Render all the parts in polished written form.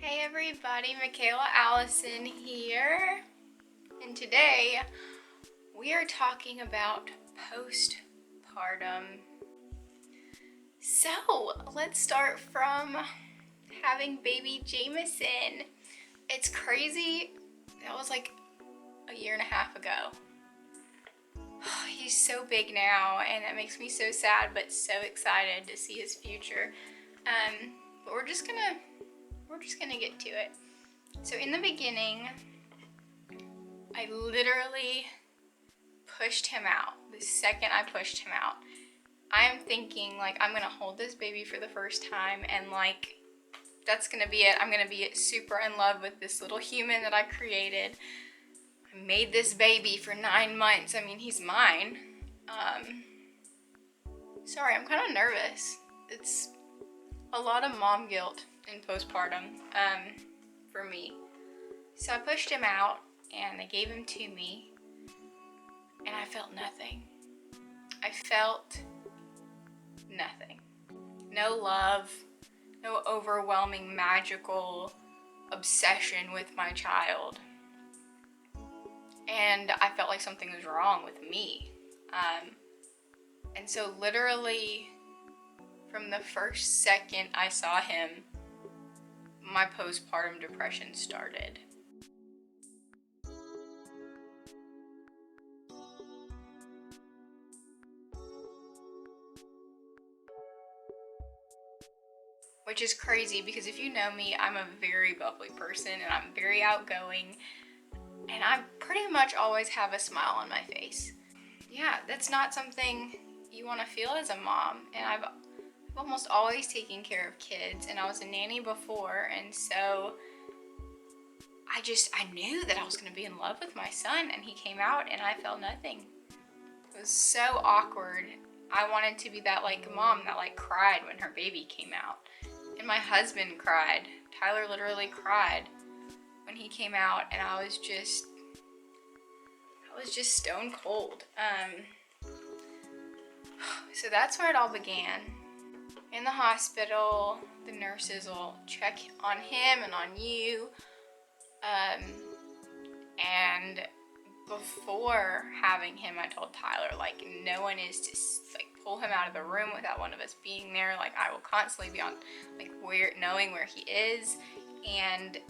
Hey everybody, Michaela Allison here, and today we are talking about postpartum. So let's start from having baby Jameson. It's crazy, that was like a year and a half ago. He's so big now and it makes me so sad but so excited to see his future. But we're just gonna get to it. So in the beginning, I literally pushed him out. The second I pushed him out, I am thinking like I'm gonna hold this baby for the first time and like that's gonna be it. I'm gonna be super in love with this little human that I created. I made this baby for 9 months. I mean, he's mine. Sorry, I'm kind of nervous. It's a lot of mom guilt in postpartum for me. So I pushed him out and they gave him to me and I felt nothing. I felt nothing. No love, no overwhelming magical obsession with my child. And I felt like something was wrong with me. And so literally from the first second I saw him, my postpartum depression started. Which is crazy because if you know me, I'm a very bubbly person and I'm very outgoing and I pretty much always have a smile on my face. Yeah, that's not something you want to feel as a mom, and I've almost always taken care of kids and I was a nanny before, and so I knew that I was going to be in love with my son, and he came out and I felt nothing. It was so awkward. I wanted to be that like mom that like cried when her baby came out, and my husband cried. Tyler literally cried when he came out, and I was just stone cold. So that's where it all began. In the hospital, the nurses will check on him and on you. And before having him, I told Tyler, like, no one is to like pull him out of the room without one of us being there. Like, I will constantly be on, like, knowing where he is. And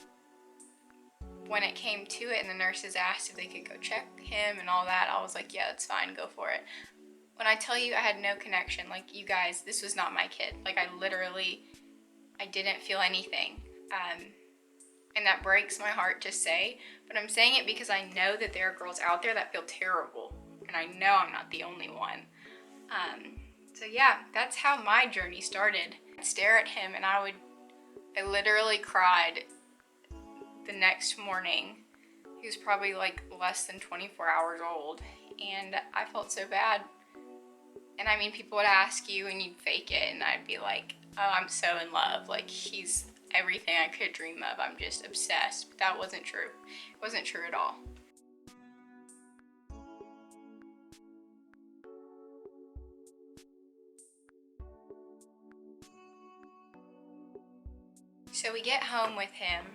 when it came to it and the nurses asked if they could go check him and all that, I was like, yeah, that's fine, go for it. When I tell you I had no connection, like, you guys, this was not my kid. Like, I didn't feel anything. And that breaks my heart to say, but I'm saying it because I know that there are girls out there that feel terrible, and I know I'm not the only one. So yeah, that's how my journey started. I'd stare at him and I literally cried the next morning. He was probably like less than 24 hours old, and I felt so bad. And I mean, people would ask you and you'd fake it, and I'd be like, oh, I'm so in love. Like, he's everything I could dream of. I'm just obsessed. But that wasn't true. It wasn't true at all. So we get home with him.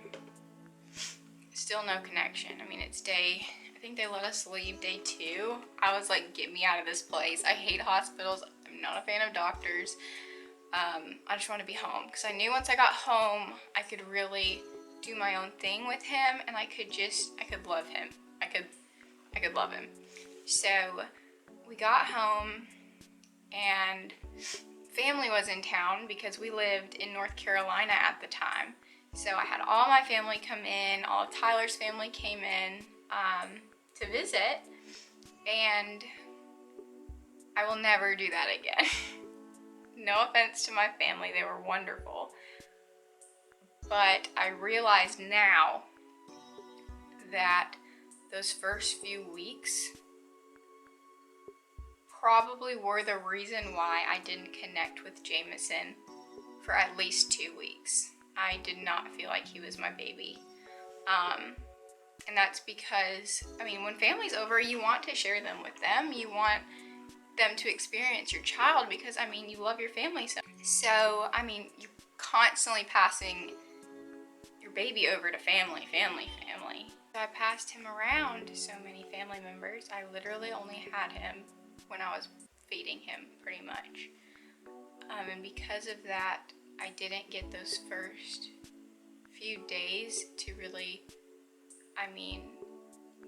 Still no connection. I mean, I think they let us leave day 2. I was like, get me out of this place. I hate hospitals. I'm not a fan of doctors. I just want to be home, because I knew once I got home, I could really do my own thing with him, and I could love him. I could love him. So we got home, and family was in town because we lived in North Carolina at the time. So I had all my family come in, all of Tyler's family came in to visit, and I will never do that again. No offense to my family, they were wonderful. But I realize now that those first few weeks probably were the reason why I didn't connect with Jameson for at least 2 weeks. I did not feel like he was my baby. And that's because, I mean, when family's over, you want to share them with them. You want them to experience your child because, I mean, you love your family so. So, I mean, you're constantly passing your baby over to family. So I passed him around to so many family members. I literally only had him when I was feeding him, pretty much. And because of that, I didn't get those first few days to really,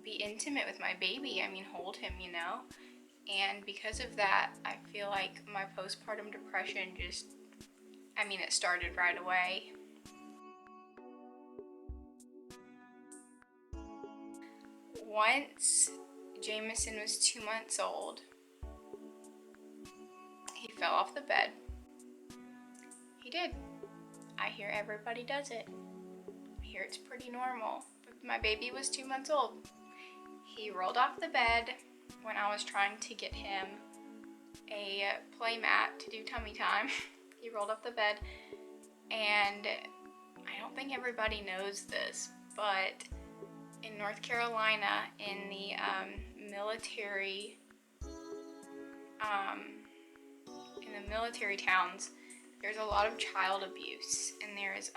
be intimate with my baby. Hold him, And because of that, I feel like my postpartum depression just, it started right away. Once Jameson was 2 months old, he fell off the bed. He did. I hear everybody does it. I hear it's pretty normal. But my baby was 2 months old. He rolled off the bed when I was trying to get him a play mat to do tummy time. He rolled off the bed, and I don't think everybody knows this, but in North Carolina, in the military towns, there's a lot of child abuse, and there's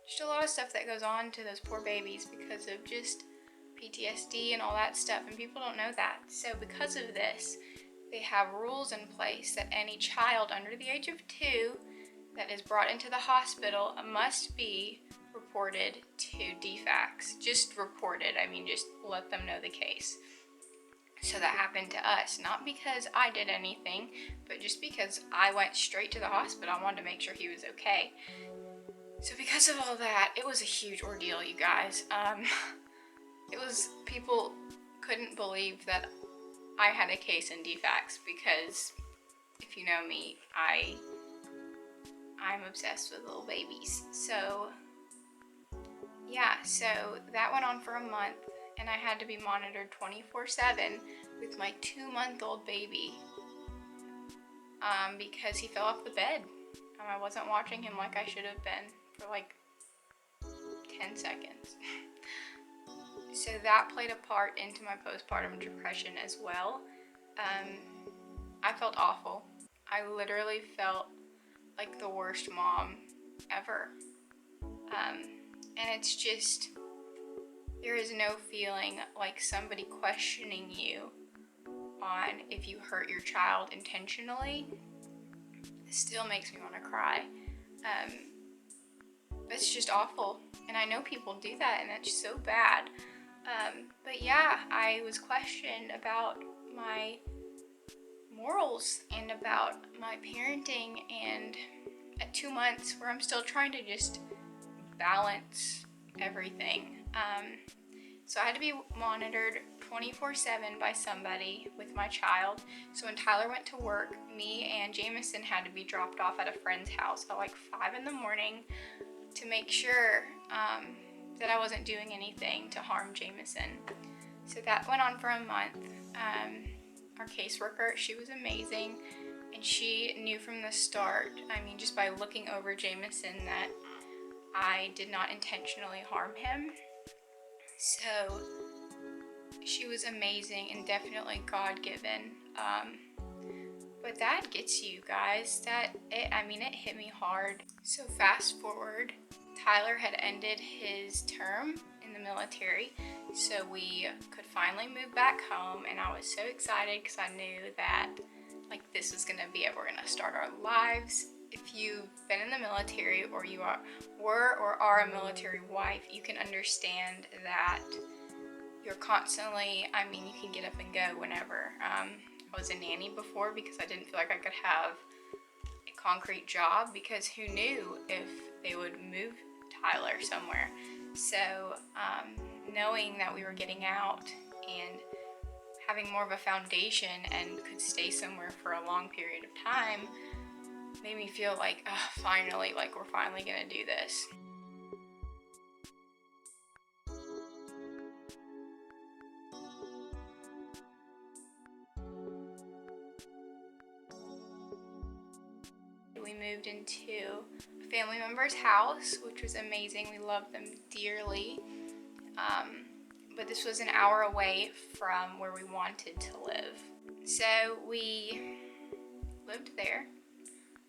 just a lot of stuff that goes on to those poor babies because of just PTSD and all that stuff, and people don't know that. So because of this, they have rules in place that any child under the age of 2 that is brought into the hospital must be reported to DFACS. Just reported, just let them know the case. So that happened to us, not because I did anything, but just because I went straight to the hospital. I wanted to make sure he was okay. So because of all that, it was a huge ordeal, you guys. People couldn't believe that I had a case in DFACS, because if you know me, I'm obsessed with little babies. So yeah, so that went on for a month, and I had to be monitored 24/7 with my 2-month-old baby because he fell off the bed. I wasn't watching him like I should have been for like 10 seconds. So that played a part into my postpartum depression as well. I felt awful. I literally felt like the worst mom ever. And it's just, there is no feeling like somebody questioning you on if you hurt your child intentionally. It still makes me want to cry. It's just awful. And I know people do that, and that's so bad. But yeah, I was questioned about my morals and about my parenting, and at 2 months, where I'm still trying to just balance everything. So I had to be monitored 24/7 by somebody with my child. So when Tyler went to work, me and Jameson had to be dropped off at a friend's house at like 5 in the morning to make sure that I wasn't doing anything to harm Jameson. So that went on for a month. Our caseworker, she was amazing, and she knew from the start, just by looking over Jameson, that I did not intentionally harm him. So she was amazing and definitely God-given. But that gets you guys. It hit me hard. So fast forward, Tyler had ended his term in the military, so we could finally move back home, and I was so excited because I knew that this was gonna be it. We're gonna start our lives. If you've been in the military, or you were or are a military wife, you can understand that you're constantly, you can get up and go whenever. I was a nanny before because I didn't feel like I could have a concrete job, because who knew if they would move Tyler somewhere. So knowing that we were getting out and having more of a foundation and could stay somewhere for a long period of time made me feel like, finally, we're finally gonna do this. We moved into a family member's house, which was amazing. We loved them dearly. But this was an hour away from where we wanted to live. So we lived there.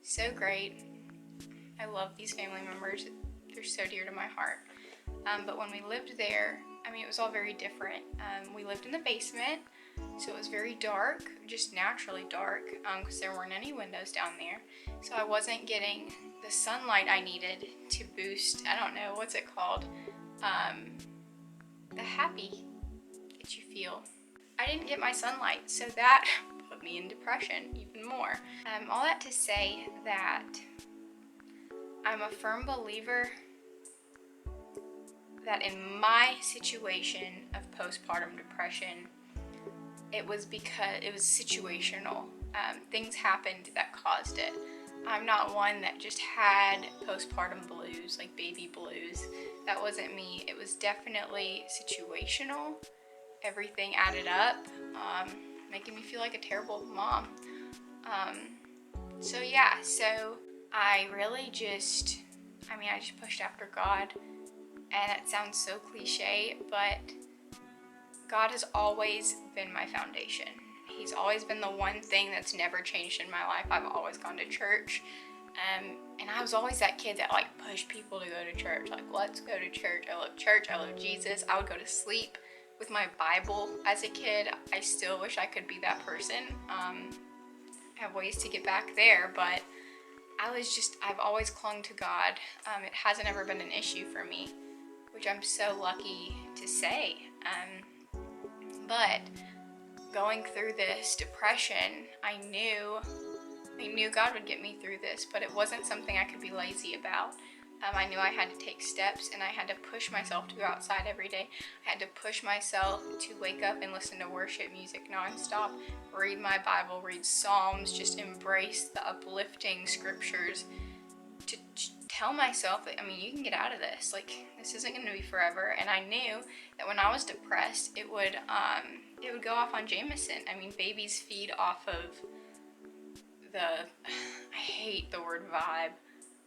So great. I love these family members. They're so dear to my heart. But when we lived there, I mean, it was all very different. We lived in the basement, so it was very dark, just naturally dark, because there weren't any windows down there. So I wasn't getting the sunlight I needed to boost, I don't know, what's it called? The happy that you feel. I didn't get my sunlight, so that put me in depression even more. All that to say that I'm a firm believer that in my situation of postpartum depression, it was because it was situational. Things happened that caused it. I'm not one that just had postpartum blues, like baby blues. That wasn't me. It was definitely situational. Everything added up, making me feel like a terrible mom. So I really just pushed after God. And it sounds so cliche, but God has always been my foundation. He's always been the one thing that's never changed in my life. I've always gone to church. And I was always that kid that like pushed people to go to church. Like, let's go to church. I love Jesus. I would go to sleep with my Bible as a kid. I still wish I could be that person. I have ways to get back there, but I've always clung to God. It hasn't ever been an issue for me, which I'm so lucky to say. But going through this depression, I knew God would get me through this, but it wasn't something I could be lazy about. I knew I had to take steps, and I had to push myself to go outside every day. I had to push myself to wake up and listen to worship music nonstop, read my Bible, read Psalms, just embrace the uplifting scriptures to tell myself that, you can get out of this. Like, this isn't going to be forever. And I knew that when I was depressed, it would go off on Jameson. Babies feed off of I hate the word vibe,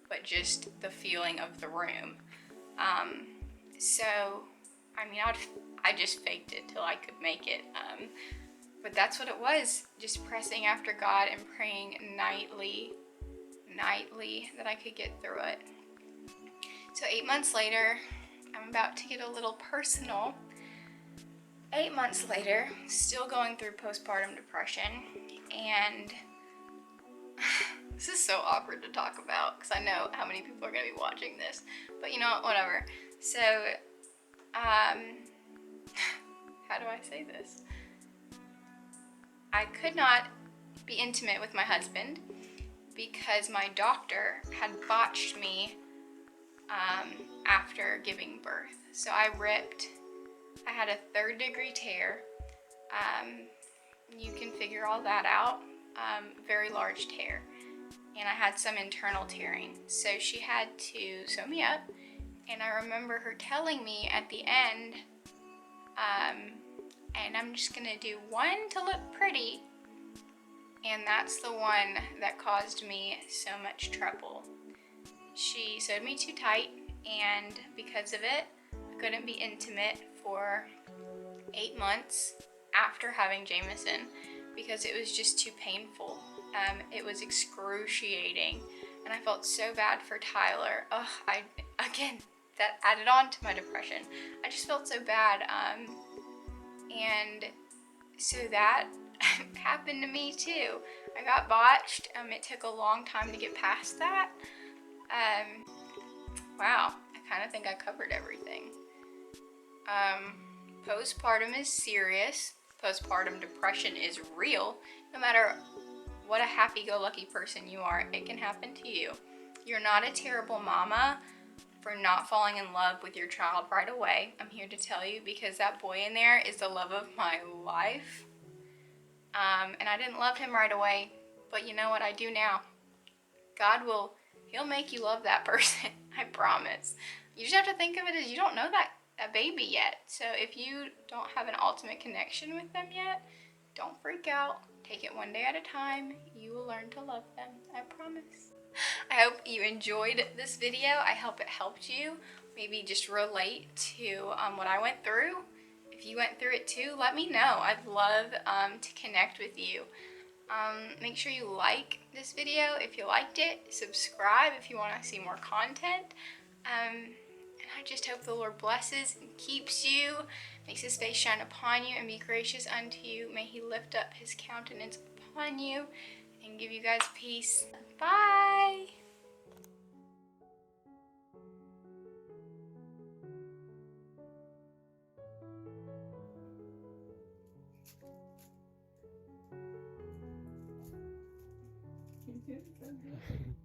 but just the feeling of the room. I just faked it till I could make it. But that's what it was, just pressing after God and praying nightly that I could get through it. So 8 months later, I'm about to get a little personal. 8 months later, still going through postpartum depression, and this is so awkward to talk about because I know how many people are going to be watching this, but you know what, whatever. So, how do I say this? I could not be intimate with my husband because my doctor had botched me after giving birth. So I had a 3rd-degree tear. You can figure all that out. Very large tear. And I had some internal tearing. So she had to sew me up. And I remember her telling me at the end, and I'm just going to do one to look pretty. And that's the one that caused me so much trouble. She sewed me too tight, and because of it, I couldn't be intimate for 8 months after having Jameson because it was just too painful. It was excruciating, and I felt so bad for Tyler. That added on to my depression. I just felt so bad, and so that happened to me too. I got botched. It took a long time to get past that. Wow, I kind of think I covered everything. Postpartum is serious. Postpartum depression is real. No matter what a happy-go-lucky person you are, it can happen to you. You're not a terrible mama for not falling in love with your child right away. I'm here to tell you, because that boy in there is the love of my life. And I didn't love him right away, but you know what? I do now. He'll make you love that person. I promise. You just have to think of it as you don't know that baby yet. So if you don't have an ultimate connection with them yet, don't freak out. Take it one day at a time. You will learn to love them. I promise. I hope you enjoyed this video. I hope it helped you maybe just relate to what I went through. If you went through it too, let me know. I'd love to connect with you. Make sure you like this video if you liked it. Subscribe if you want to see more content. And I just hope the Lord blesses and keeps you, makes his face shine upon you and be gracious unto you. May he lift up his countenance upon you and give you guys peace. Bye. You did so good.